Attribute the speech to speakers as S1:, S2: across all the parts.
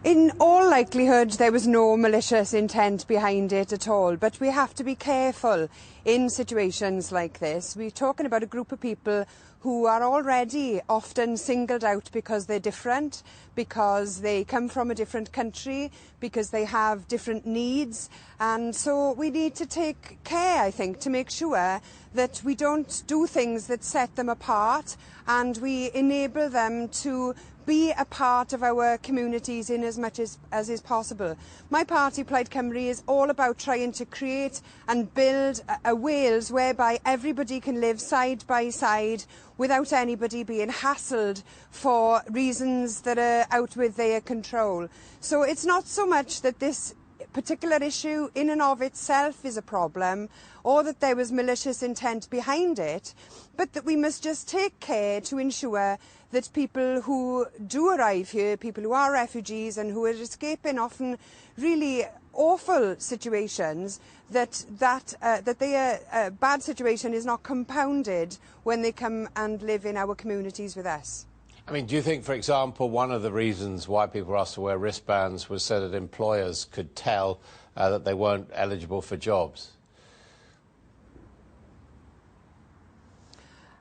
S1: In all likelihood, there was no malicious intent behind it at all, but we have to be careful in situations like this. We're talking about a group of people who are already often singled out because they're different, because they come from a different country, because they have different needs. And so we need to take care, I think, to make sure that we don't do things that set them apart, and we enable them to be a part of our communities in as much as is possible. My party, Plaid Cymru, is all about trying to create and build a Wales whereby everybody can live side by side without anybody being hassled for reasons that are out with their control. So it's not so much that this particular issue in and of itself is a problem, or that there was malicious intent behind it, but that we must just take care to ensure that people who do arrive here, people who are refugees and who are escaping often really awful situations, that their bad situation is not compounded when they come and live in our communities with us.
S2: I mean, do you think, for example, one of the reasons why people were asked to wear wristbands was so that employers could tell that they weren't eligible for jobs?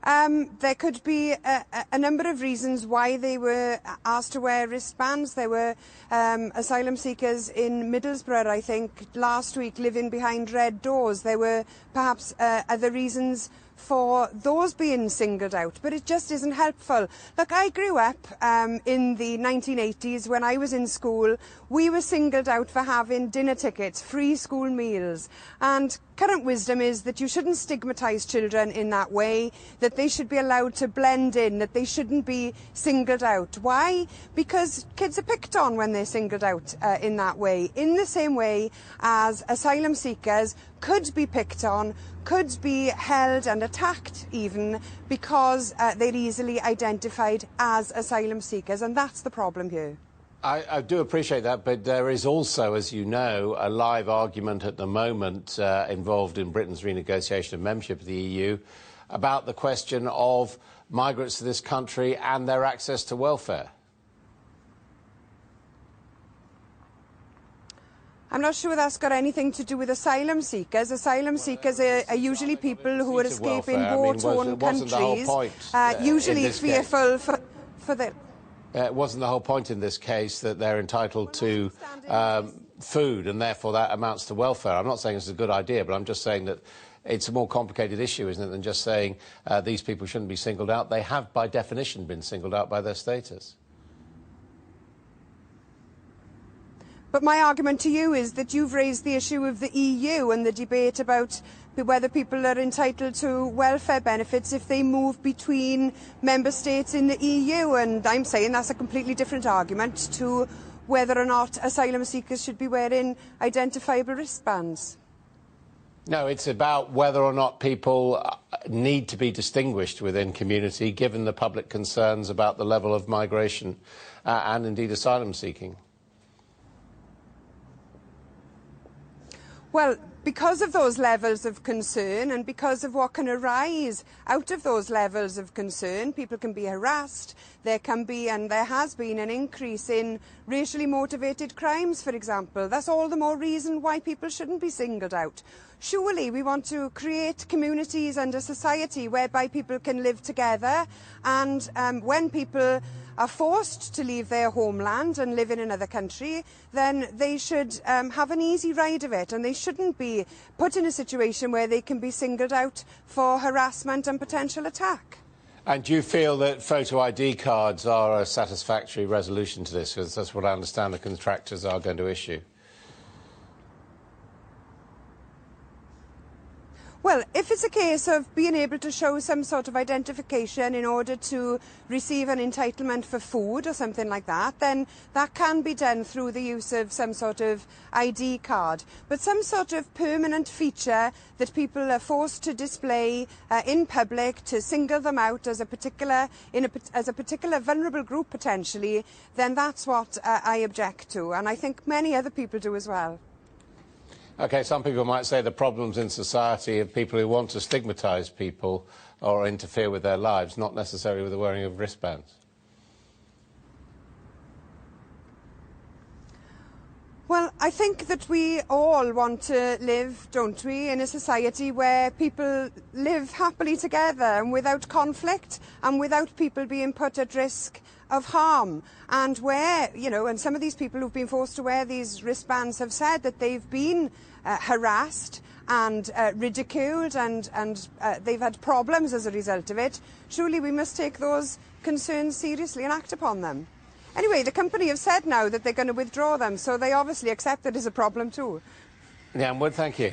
S1: There could be a number of reasons why they were asked to wear wristbands. There were asylum seekers in Middlesbrough, I think, last week living behind red doors. There were perhaps other reasons for those being singled out, but it just isn't helpful. Look, I grew up in the 1980s when I was in school. We were singled out for having dinner tickets, free school meals, and current wisdom is that you shouldn't stigmatise children in that way, that they should be allowed to blend in, that they shouldn't be singled out. Why? Because kids are picked on when they're singled out in that way, in the same way as asylum seekers could be picked on, could be held and attacked even because they're easily identified as asylum seekers, and that's the problem here.
S2: I do appreciate that, but there is also, as you know, a live argument at the moment involved in Britain's renegotiation of membership of the EU about the question of migrants to this country and their access to welfare.
S1: I'm not sure that's got anything to do with asylum seekers. Asylum seekers are usually people who are escaping war-torn countries, usually fearful for their...
S2: It wasn't the whole point in this case that they're entitled to food, and therefore that amounts to welfare. I'm not saying it's a good idea, but I'm just saying that it's a more complicated issue, isn't it, than just saying these people shouldn't be singled out. They have, by definition, been singled out by their status.
S1: But my argument to you is that you've raised the issue of the EU and the debate about whether people are entitled to welfare benefits if they move between member states in the EU, and I'm saying that's a completely different argument to whether or not asylum seekers should be wearing identifiable wristbands.
S2: No, it's about whether or not people need to be distinguished within community, given the public concerns about the level of migration and indeed asylum seeking.
S1: Well, because of those levels of concern and because of what can arise out of those levels of concern, people can be harassed, there can be and there has been an increase in racially motivated crimes, for example. That's all the more reason why people shouldn't be singled out. Surely we want to create communities and a society whereby people can live together, and when people are forced to leave their homeland and live in another country, then they should have an easy ride of it, and they shouldn't be put in a situation where they can be singled out for harassment and potential attack.
S2: And do you feel that photo ID cards are a satisfactory resolution to this? Because that's what I understand the contractors are going to issue.
S1: Well, if it's a case of being able to show some sort of identification in order to receive an entitlement for food or something like that, then that can be done through the use of some sort of ID card. But some sort of permanent feature that people are forced to display in public to single them out as a particular vulnerable group potentially, then that's what I object to, and I think many other people do as well.
S2: OK, some people might say the problems in society of people who want to stigmatise people or interfere with their lives, not necessarily with the wearing of wristbands.
S1: Well, I think that we all want to live, don't we, in a society where people live happily together and without conflict and without people being put at risk of harm. And where, you know, and some of these people who've been forced to wear these wristbands have said that they've been harassed and ridiculed and they've had problems as a result of it. Surely we must take those concerns seriously and act upon them. Anyway, the company have said now that they're going to withdraw them, so they obviously accept it as a problem too.
S2: Yeah, well, thank you.